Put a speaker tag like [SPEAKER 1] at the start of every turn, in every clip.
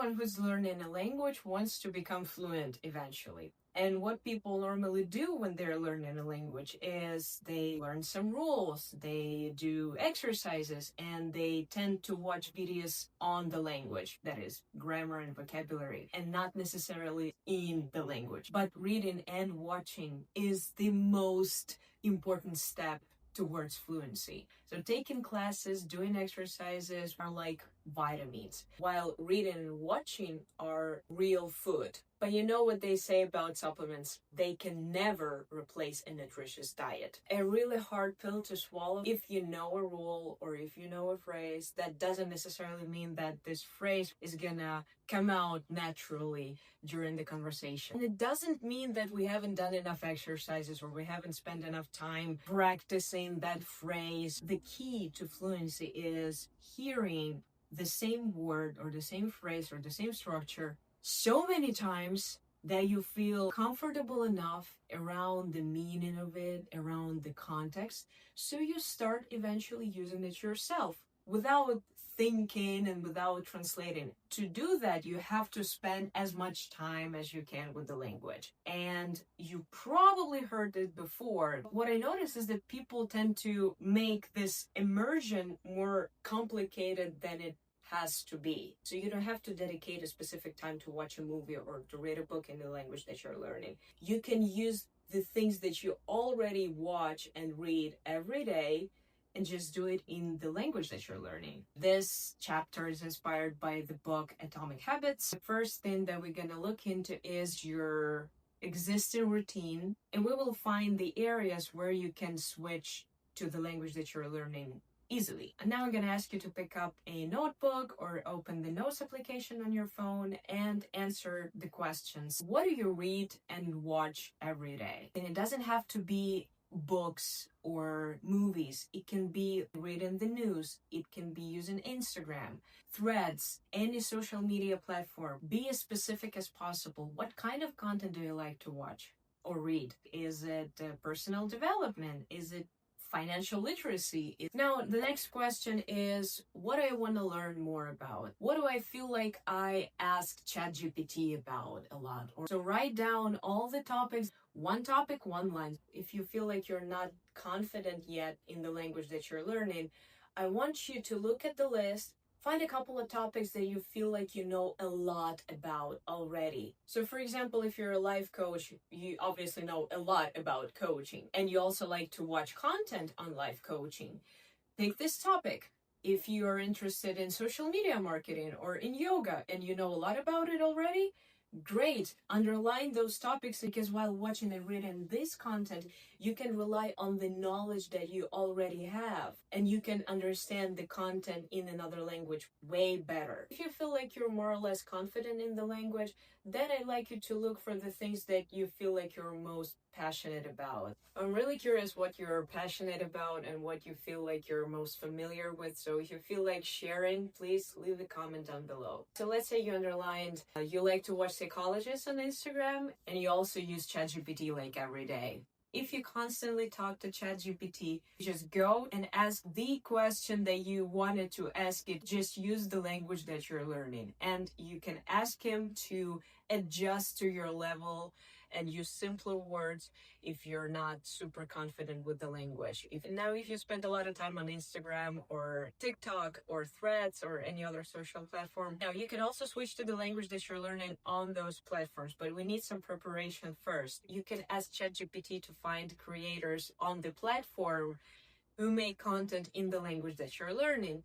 [SPEAKER 1] everyone who's learning a language wants to become fluent eventually. And what people normally do when they're learning a language is they learn some rules, they do exercises, and they tend to watch videos on the language, that is, grammar and vocabulary, and not necessarily in the language. But reading and watching is the most important step towards fluency. So taking classes, doing exercises are like vitamins, while reading and watching are real food. But you know what they say about supplements? They can never replace a nutritious diet. A really hard pill to swallow. If you know a rule or if you know a phrase, that doesn't necessarily mean that this phrase is gonna come out naturally during the conversation. And it doesn't mean that we haven't done enough exercises or we haven't spent enough time practicing that phrase. The key to fluency is hearing the same word or the same phrase or the same structure so many times that you feel comfortable enough around the meaning of it, around the context, so you start eventually using it yourself without thinking and without translating. To do that, you have to spend as much time as you can with the language. And you probably heard it before. What I notice is that people tend to make this immersion more complicated than it has to be. So you don't have to dedicate a specific time to watch a movie or to read a book in the language that you're learning. You can use the things that you already watch and read every day and just do it in the language that you're learning. This chapter is inspired by the book Atomic Habits. The first thing that we're going to look into is your existing routine, and we will find the areas where you can switch to the language that you're learning easily. And now I'm going to ask you to pick up a notebook or open the notes application on your phone and answer the questions. What do you read and watch every day? And it doesn't have to be books or movies. It can be reading the news. It can be using Instagram, Threads, any social media platform. Be as specific as possible. What kind of content do you like to watch or read? Is it personal development? Is it financial literacy? Now, the next question is, what do I want to learn more about? What do I feel like I ask ChatGPT about a lot? So write down all the topics, one topic, one line. If you feel like you're not confident yet in the language that you're learning, I want you to look at the list. Find a couple of topics that you feel like you know a lot about already. So for example, if you're a life coach, you obviously know a lot about coaching, and you also like to watch content on life coaching. Pick this topic. If you are interested in social media marketing or in yoga and you know a lot about it already, great. Underline those topics, because while watching and reading this content, you can rely on the knowledge that you already have, and you can understand the content in another language way better. If you feel like you're more or less confident in the language, then I'd like you to look for the things that you feel like you're most passionate about. I'm really curious what you're passionate about and what you feel like you're most familiar with. So if you feel like sharing, please leave a comment down below. So let's say you underlined you like to watch psychologists on Instagram and you also use ChatGPT like every day. If you constantly talk to ChatGPT, just go and ask the question that you wanted to ask it. Just use the language that you're learning, and you can ask him to adjust to your level and use simpler words if you're not super confident with the language. If you spend a lot of time on Instagram or TikTok or Threads or any other social platform, now you can also switch to the language that you're learning on those platforms, but we need some preparation first. You can ask ChatGPT to find creators on the platform who make content in the language that you're learning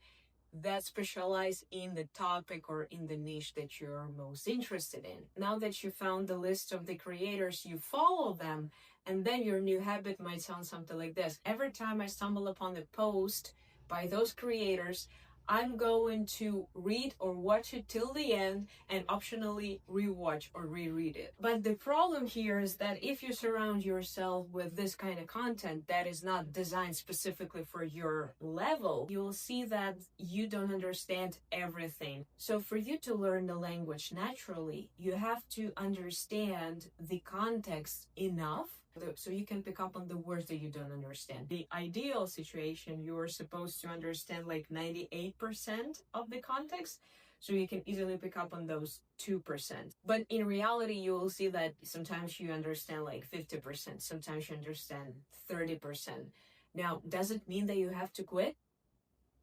[SPEAKER 1] that specialize in the topic or in the niche that you're most interested in. Now that you found the list of the creators, you follow them, and then your new habit might sound something like this. Every time I stumble upon a post by those creators, I'm going to read or watch it till the end and optionally rewatch or reread it. But the problem here is that if you surround yourself with this kind of content that is not designed specifically for your level, you will see that you don't understand everything. So for you to learn the language naturally, you have to understand the context enough so you can pick up on the words that you don't understand. The ideal situation, you're supposed to understand like 98% of the context, So you can easily pick up on those 2%. But in reality, you will see that sometimes you understand like 50%, sometimes you understand 30%. Now, does it mean that you have to quit?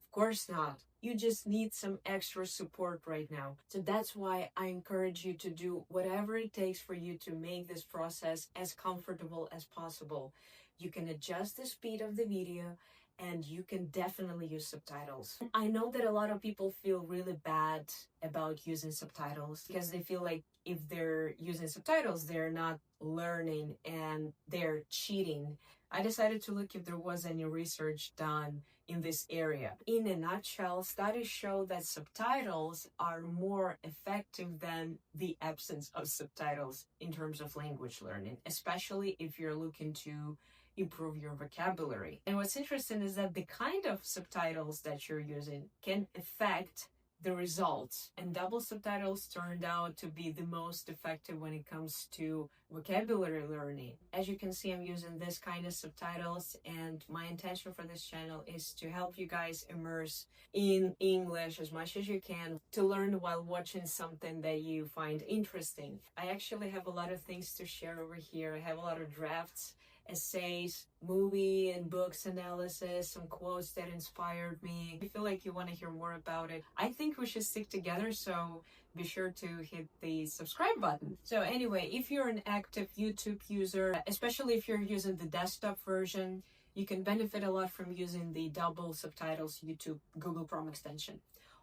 [SPEAKER 1] Of course not. You just need some extra support right now. So that's why I encourage you to do whatever it takes for you to make this process as comfortable as possible. You can adjust the speed of the video and you can definitely use subtitles. I know that a lot of people feel really bad about using subtitles because they feel like if they're using subtitles, they're not learning and they're cheating. I decided to look if there was any research done in this area. In a nutshell, studies show that subtitles are more effective than the absence of subtitles in terms of language learning, especially if you're looking to improve your vocabulary. And what's interesting is that the kind of subtitles that you're using can affect the results, and double subtitles turned out to be the most effective when it comes to vocabulary learning. As you can see, I'm using this kind of subtitles, and my intention for this channel is to help you guys immerse in English as much as you can, to learn while watching something that you find interesting. I actually have a lot of things to share over here. I have a lot of drafts, essays, movie and books analysis, some quotes that inspired me. If you feel like you want to hear more about it, I think we should stick together, so be sure to hit the subscribe button. So anyway, if you're an active YouTube user, especially if you're using the desktop version, you can benefit a lot from using the double subtitles YouTube Google Chrome extension.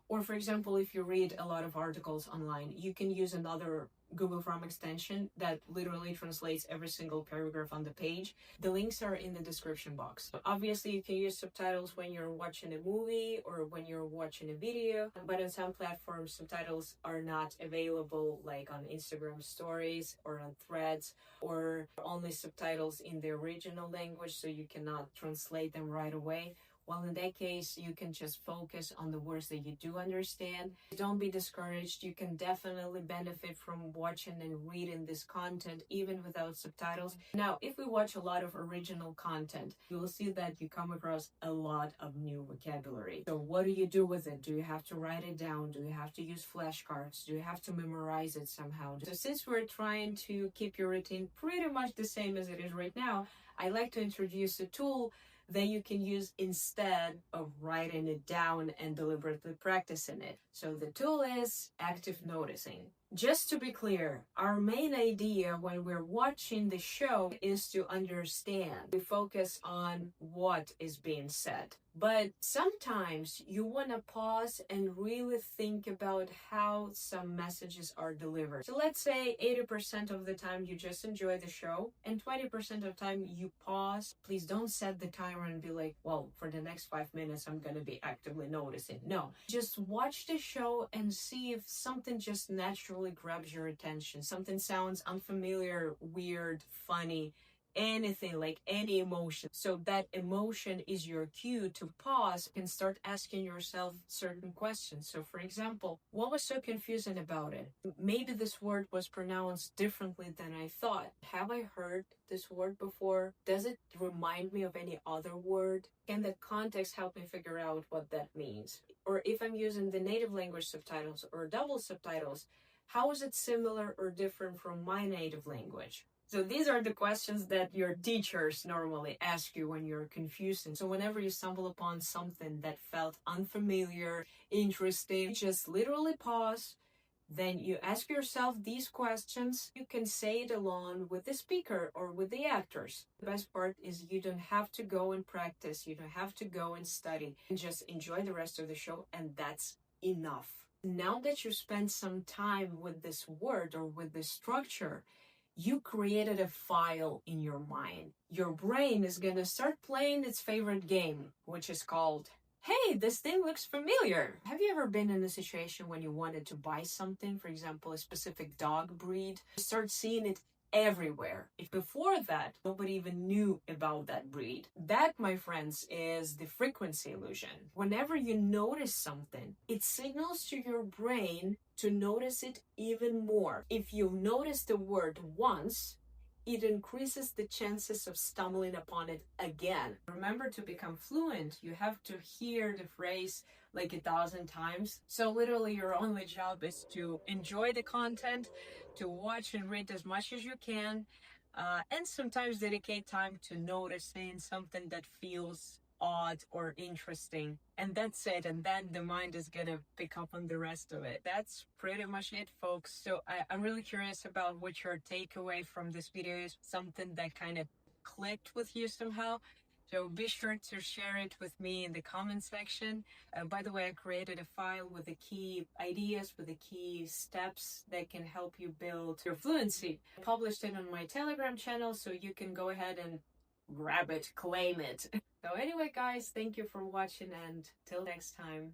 [SPEAKER 1] Or for example, if you read a lot of articles online, you can use another Google Chrome extension that literally translates every single paragraph on the page. The links are in the description box. Obviously, you can use subtitles when you're watching a movie or when you're watching a video, but on some platforms, subtitles are not available, like on Instagram stories or on Threads, or only subtitles in the original language, so you cannot translate them right away. Well, in that case, you can just focus on the words that you do understand. Don't be discouraged. You can definitely benefit from watching and reading this content even without subtitles. Now, if we watch a lot of original content, you will see that you come across a lot of new vocabulary. So what do you do with it? Do you have to write it down? Do you have to use flashcards? Do you have to memorize it somehow? So since we're trying to keep your routine pretty much the same as it is right now, I like to introduce a tool that you can use instead of writing it down and deliberately practicing it. So the tool is active noticing. Just to be clear, our main idea when we're watching the show is to understand. We focus on what is being said. But sometimes you want to pause and really think about how some messages are delivered. So let's say 80% of the time you just enjoy the show and 20% of the time you pause. Please don't set the timer and be like, well, for the next 5 minutes, I'm going to be actively noticing. No, just watch the show and see if something just naturally grabs your attention. Something sounds unfamiliar, weird, funny, anything, like any emotion. So that emotion is your cue to pause and start asking yourself certain questions. So for example, what was so confusing about it? Maybe this word was pronounced differently than I thought. Have I heard this word before? Does it remind me of any other word? Can the context help me figure out what that means? Or if I'm using the native language subtitles or double subtitles, how is it similar or different from my native language? So these are the questions that your teachers normally ask you when you're confused. And so whenever you stumble upon something that felt unfamiliar, interesting, just literally pause. Then you ask yourself these questions. You can say it along with the speaker or with the actors. The best part is you don't have to go and practice. You don't have to go and study. And just enjoy the rest of the show, and that's enough. Now that you spend some time with this word or with this structure, you created a file in your mind. Your brain is going to start playing its favorite game, which is called, hey, this thing looks familiar. Have you ever been in a situation when you wanted to buy something, for example, a specific dog breed? You start seeing it everywhere. If before that, nobody even knew about that breed. That, my friends, is the frequency illusion. Whenever you notice something, it signals to your brain to notice it even more. If you notice the word once, it increases the chances of stumbling upon it again. Remember, to become fluent, you have to hear the phrase like 1,000 times. So literally your only job is to enjoy the content, to watch and read as much as you can, and sometimes dedicate time to noticing something that feels odd or interesting. And that's it. And then the mind is gonna pick up on the rest of it. That's pretty much it, folks. So I'm really curious about what your takeaway from this video is, something that kind of clicked with you somehow. So be sure to share it with me in the comment section. By the way, I created a file with the key ideas, with the key steps that can help you build your fluency. I published it on my Telegram channel, so you can go ahead and grab it, claim it. So anyway, guys, thank you for watching, and till next time.